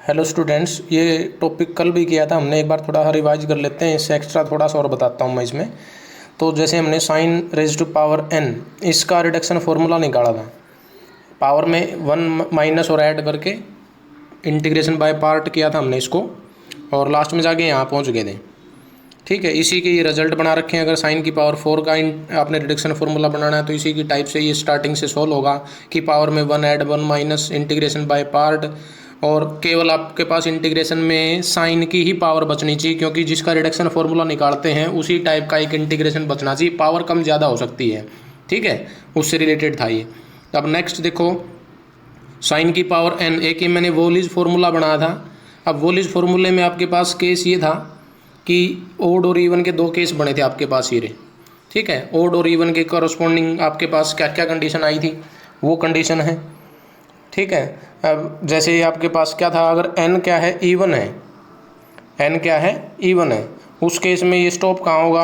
Hello students, ये topic कल भी किया था हमने, एक बार थोड़ा रिवाइज कर लेते हैं। इससे एक्स्ट्रा थोड़ा सा और बताता हूँ मैं इसमें। तो जैसे हमने sine raise to power n इसका रिडक्शन फार्मूला निकाला था। पावर में 1 माइनस और ऐड करके इंटीग्रेशन बाय पार्ट किया था हमने इसको, और लास्ट में जाके यहाँ पहुँच गए थे। ठीक है, इसी के ये रिजल्ट बना रखे हैं। अगर साइन की पावर 4 का आपने रिडक्शन फार्मूला बनाना है तो इसी की टाइप से ये स्टार्टिंग से सॉल्व होगा कि पावर में 1 add 1 minus integration by part, और केवल आपके पास इंटीग्रेशन में साइन की ही पावर बचनी चाहिए, क्योंकि जिसका रिडक्शन फार्मूला निकालते हैं उसी टाइप का एक इंटीग्रेशन बचना चाहिए। पावर कम ज़्यादा हो सकती है, ठीक है, उससे रिलेटेड था ये। अब नेक्स्ट देखो, साइन की पावर n, एक ही मैंने वोल्यूज फार्मूला बनाया था। अब वोल्यूज फार्मूले में आपके पास केस ये था कि ओड और इवन के दो केस बने थे आपके पास ये, ठीक है। ओड और इवन के करस्पॉन्डिंग आपके पास क्या क्या कंडीशन आई थी, वो कंडीशन है, ठीक है। अब जैसे आपके पास क्या था, अगर n क्या है, इवन है, n क्या है, इवन है, उस केस में ये स्टॉप कहाँ होगा,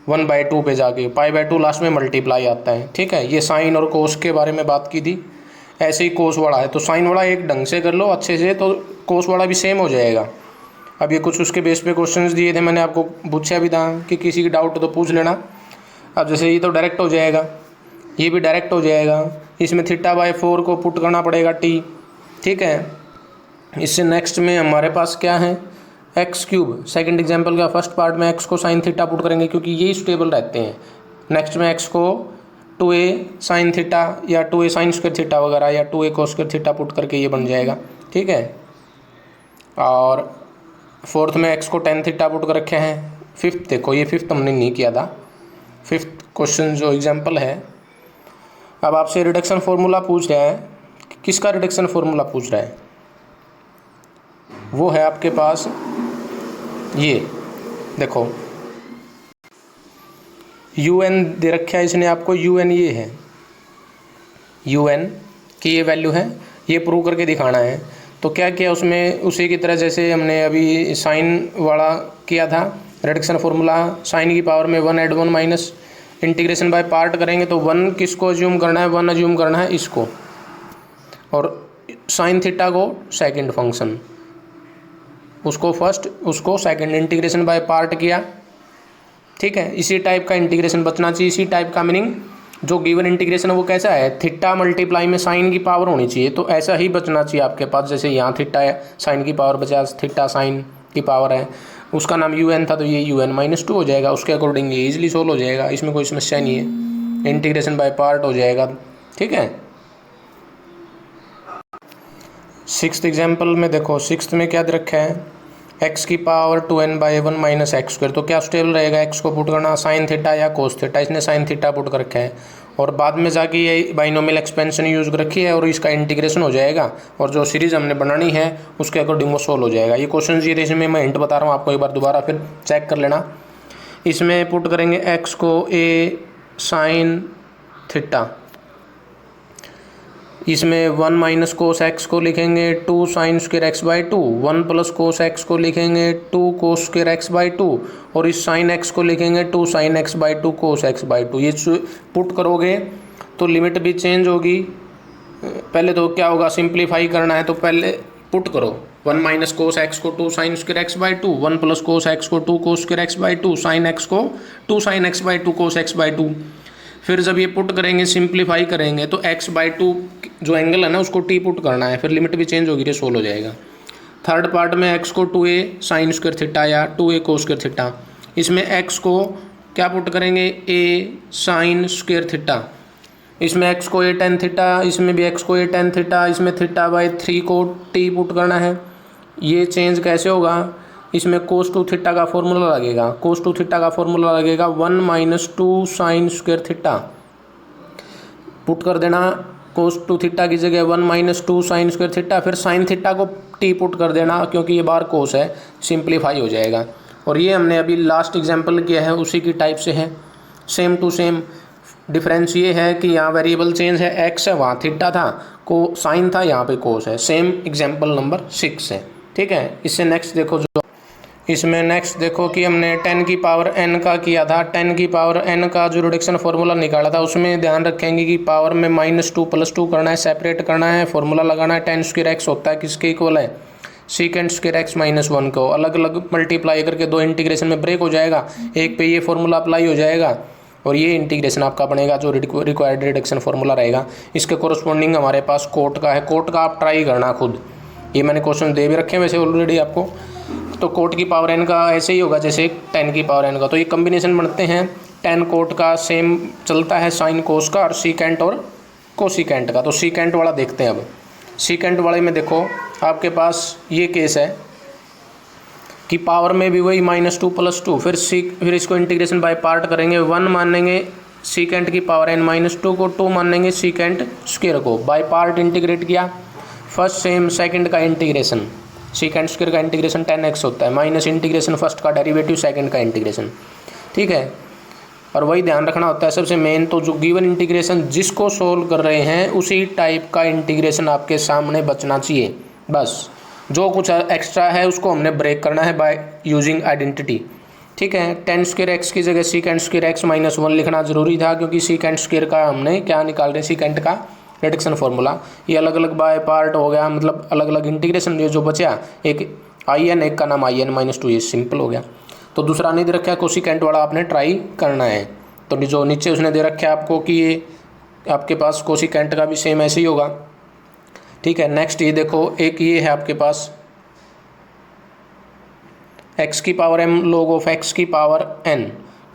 1/2 पे जाके, π/2 लास्ट में मल्टीप्लाई आता है, ठीक है। ये साइन और कोस के बारे में बात की थी। ऐसे ही कोस वाला है तो साइन वाला एक ढंग से कर लो अच्छे से, तो कोस वाला भी सेम हो जाएगा। अब ये कुछ उसके बेस पे क्वेश्चंस दिए थे, मैंने आपको पूछा भी था कि किसी की डाउट तो पूछ लेना। अब जैसे ये तो डायरेक्ट हो जाएगा, ये भी डायरेक्ट हो जाएगा, इसमें θ/4 को पुट करना पड़ेगा t, ठीक है। इससे नेक्स्ट में हमारे पास क्या है, x3। सेकंड एग्जांपल का फर्स्ट पार्ट में x को साइन थीटा पुट करेंगे क्योंकि यही स्टेबल रहते हैं। नेक्स्ट में x को 2a साइन थीटा या 2a साइन स्क्वायर थीटा वगैरह या 2a cos square theta put करके ये बन जाएगा, ठीक है। और फोर्थ में x को tan थीटा पुट कर रखे हैं। फिफ्थ देखो, ये फिफ्थ हमने नहीं किया था, फिफ्थ क्वेश्चन जो एग्जांपल है। अब आपसे रिडक्शन फार्मूला पूछ रहा है, किसका रिडक्शन फार्मूला पूछ रहा है, वो है आपके पास ये देखो, un दे रखा है इसने आपको, un ये है, un की ये वैल्यू है, ये प्रूव करके दिखाना है। तो क्या किया उसमें, उसी की तरह जैसे हमने अभी साइन वाला किया था रिडक्शन फार्मूला, साइन की पावर में 1 add 1 minus integration by part करेंगे तो 1 किसको अज्यूम करना है, 1 अज्यूम करना है इसको, और साइन थीटा को सेकंड फंक्शन, उसको फर्स्ट उसको सेकंड, इंटीग्रेशन बाय पार्ट किया, ठीक है। इसी टाइप का इंटीग्रेशन बचना चाहिए। इसी टाइप का मीनिंग जो गिवन इंटीग्रेशन है वो कैसा है, थीटा मल्टीप्लाई में साइन की पावर होनी चाहिए, तो ऐसा ही बचना चाहिए आपके पास। जैसे यहाँ थीटा है, साइन की पावर बचा, थीटा साइन की पावर है, उसका नाम un था तो ये un-2 हो जाएगा। उसके अकॉर्डिंग ये ईजिली सोल्व हो जाएगा, इसमें कोई समस्या नहीं है, इंटीग्रेशन बाय पार्ट हो जाएगा, ठीक है। सिक्स्थ एग्जाम्पल में देखो, सिक्स्थ में क्या दे रखा है, x की power 2n/1 minus x square, तो क्या स्टेबल रहेगा, x को पुट करना साइन थीटा या कोस थीटा, इसने साइन थीटा पुट कर रखा है, और बाद में जाके ये बाइनोमियल एक्सपेंशन यूज़ कर रखी है और इसका इंटीग्रेशन हो जाएगा, और जो सीरीज़ हमने बनानी है उसके अकॉर्डिंग वो सोल्व हो जाएगा। ये क्वेश्चन ये थे, इसमें मैं हिंट बता रहा हूँ आपको, एक बार दोबारा फिर चेक कर लेना। इसमें पुट करेंगे x को a साइन थीटा, इसमें 1 माइनस कोस एक्स को लिखेंगे 2 sine square x/2, 1 plus cos x को लिखेंगे 2 कोस स्क्वायर x/2, और इस साइन एक्स को लिखेंगे 2 साइन x/2 कोस x/2। ये पुट करोगे तो लिमिट भी चेंज होगी। पहले तो क्या होगा, सिंप्लीफाई करना है तो पहले पुट करो, 1 माइनस कोस एक्स को 2 sine square x/2, 1 plus cos x को 2 cos square x/2, sine x को 2 साइन x/2 कोस x/2। फिर जब ये पुट करेंगे, सिंप्लीफाई करेंगे तो x/2 जो एंगल है ना उसको t पुट करना है, फिर लिमिट भी चेंज होगी, ये सोल्व हो जाएगा। थर्ड पार्ट में x को 2a साइन स्क्वायर थीटा या 2a कोस स्क्वायर थीटा, इसमें x को क्या पुट करेंगे, a साइन स्क्वायर थीटा, इसमें x को a tan थीटा, इसमें भी x को a tan थीटा, इसमें θ/3 को t पुट करना है। ये चेंज कैसे होगा, इसमें cos 2 थीटा का फॉर्मूला लगेगा, cos 2 थीटा का फॉर्मूला लगेगा 1 minus 2 sine square theta, put कर देना cos 2 थीटा की जगह 1 माइनस 2 साइन स्क्वायर थीटा, फिर साइन थीटा को t पुट कर देना क्योंकि ये बार कोस है, सिंप्लीफाई हो जाएगा। और ये हमने अभी लास्ट एग्जांपल किया है उसी की टाइप से है, सेम टू सेम। डिफरेंस ये है कि यहाँ वेरिएबल चेंज है, x है, वहाँ थीटा था, को साइन था, यहाँ पे कोस है। सेम एग्जाम्पल नंबर 6 है, ठीक है। इससे नेक्स्ट देखो, जो इसमें नेक्स्ट देखो कि हमने 10 की पावर n का किया था। 10 की पावर n का जो रिडक्शन फार्मूला निकाला था उसमें ध्यान रखेंगे कि पावर में -2 +2 करना है, सेपरेट करना है, फार्मूला लगाना है। 10 स्क्वायर x होता है किसके इक्वल है, सीकेंट स्क्वायर x -1 को अलग अलग मल्टीप्लाई करके दो इंटीग्रेशन में ब्रेक हो जाएगा, एक पे ये फार्मूला अप्लाई हो जाएगा और ये इंटीग्रेशन आपका बनेगा जो रिक्वायर्ड रिडक्शन फार्मूला रहेगा। इसके कोरस्पॉन्डिंग हमारे पास कोट का है। कोट का आप ट्राई करना खुद, ये मैंने क्वेश्चन दे भी रखे हैं वैसे ऑलरेडी आपको। तो कोट की पावर n का ऐसे ही होगा जैसे 10 की पावर n का। तो ये कम्बिनेशन बनते हैं 10 कोट का, सेम चलता है साइन कोस का और सीकेंट और कोसीकेंट का। तो सीकेंट वाला देखते हैं अब। सीकेंट वाले में देखो आपके पास ये केस है कि पावर में भी वही -2 +2, फिर इसको इंटीग्रेशन बाय पार्ट करेंगे। 1 मानेंगे सीकेंट की पावर n -2 को, 2 मानेंगे सीकेंट स्क्वायर को। बाय पार्ट इंटीग्रेट किया, फर्स्ट सेम सेकंड का इंटीग्रेशन, सीकेंट स्क्वायर का इंटीग्रेशन 10x होता है, माइनस इंटीग्रेशन फर्स्ट का डेरिवेटिव सेकंड का इंटीग्रेशन, ठीक है। और वही ध्यान रखना होता है सबसे मेन, तो जो गिवन इंटीग्रेशन जिसको सोल्व कर रहे हैं उसी टाइप का इंटीग्रेशन आपके सामने बचना चाहिए। बस जो कुछ एक्स्ट्रा है उसको हमने ब्रेक करना है बाय यूजिंग आइडेंटिटी, ठीक है। 10 स्क्वायर x की जगह सीकेंट स्क्वायर x -1 लिखना जरूरी था क्योंकि सीकेंट स्क्वायर का हमने क्या निकाल रहे हैं, सीकेंट का रिडक्शन फार्मूला। ये अलग अलग बाय पार्ट हो गया, मतलब अलग अलग इंटीग्रेशन जो बचा, एक in एक का नाम in -2, ये सिंपल हो गया। तो दूसरा नहीं दे रखा है कोसिकेंट वाला, आपने ट्राई करना है। तो जो नीचे उसने दे रखा है आपको कि ये आपके पास कोसिकेंट का भी सेम ऐसे ही होगा, ठीक है। नेक्स्ट ये देखो एक ये है आपके पास x की power m log of x की पावर n।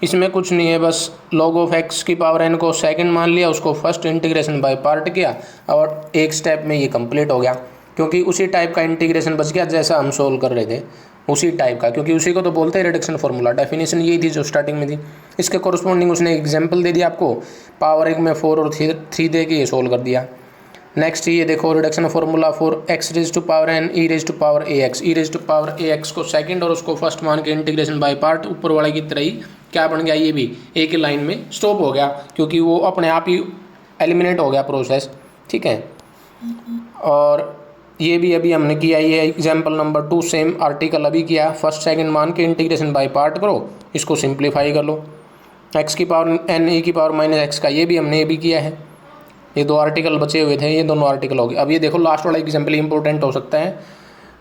इसमें कुछ नहीं है, बस log ऑफ x की पावर n को सेकंड मान लिया, उसको फर्स्ट इंटीग्रेशन बाय पार्ट किया और एक स्टेप में ये कंप्लीट हो गया क्योंकि उसी टाइप का इंटीग्रेशन बच गया जैसा हम सोल्व कर रहे थे, उसी टाइप का, क्योंकि उसी को तो बोलते हैं रिडक्शन फार्मूला। डेफिनेशन यही थी जो स्टार्टिंग में थी। इसके कोरस्पॉन्डिंग उसने एग्जाम्पल दे दिया आपको, पावर 1 में 4 और 3 दे के ये सोल्व कर दिया। नेक्स्ट ये देखो reduction formula for x raise to power n e raise to power ax, e raise to power ax को सेकंड और उसको फर्स्ट मान के इंटीग्रेशन बाय पार्ट, ऊपर वाले की तरह ही क्या बन गया, ये भी एक ही लाइन में स्टॉप हो गया क्योंकि वो अपने आप ही एलिमिनेट हो गया प्रोसेस, ठीक है। और ये भी अभी हमने किया, ये एग्जाम्पल नंबर 2 सेम आर्टिकल अभी किया, फर्स्ट सेकंड मान के इंटीग्रेशन बाय पार्ट करो, इसको सिंप्लीफाई कर लो। x की पावर n e की पावर -x का ये भी हमने ये भी किया है। ये दो आर्टिकल बचे हुए थे, ये दोनों आर्टिकल हो गए। अब ये देखो लास्ट वाला एग्जाम्पल इंपॉर्टेंट हो सकता है।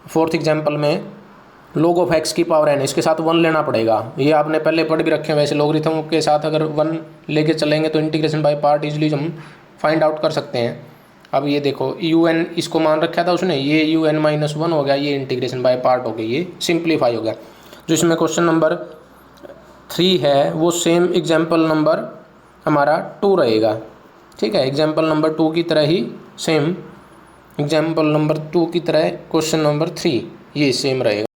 फोर्थ एग्जाम्पल में log ऑफ x की पावर n, इसके साथ 1 लेना पड़ेगा। ये आपने पहले पढ़ भी रखे हैं वैसे, लोगरिथम के साथ अगर 1 लेके चलेंगे तो इंटीग्रेशन बाय पार्ट इजीली हम फाइंड आउट कर सकते हैं। अब ये देखो un इसको मान रखा था उसने, ये un -1 हो गया, ये इंटीग्रेशन बाय पार्ट हो गई, ये सिंप्लीफाई हो गया। जो इसमें क्वेश्चन नंबर 3 है वो सेम एग्जाम्पल नंबर हमारा 2 रहेगा, ठीक है। एग्जाम्पल नंबर 2 की तरह ही सेम एग्जाम्पल नंबर 2 की तरह क्वेश्चन नंबर 3 ये सेम रहेगा।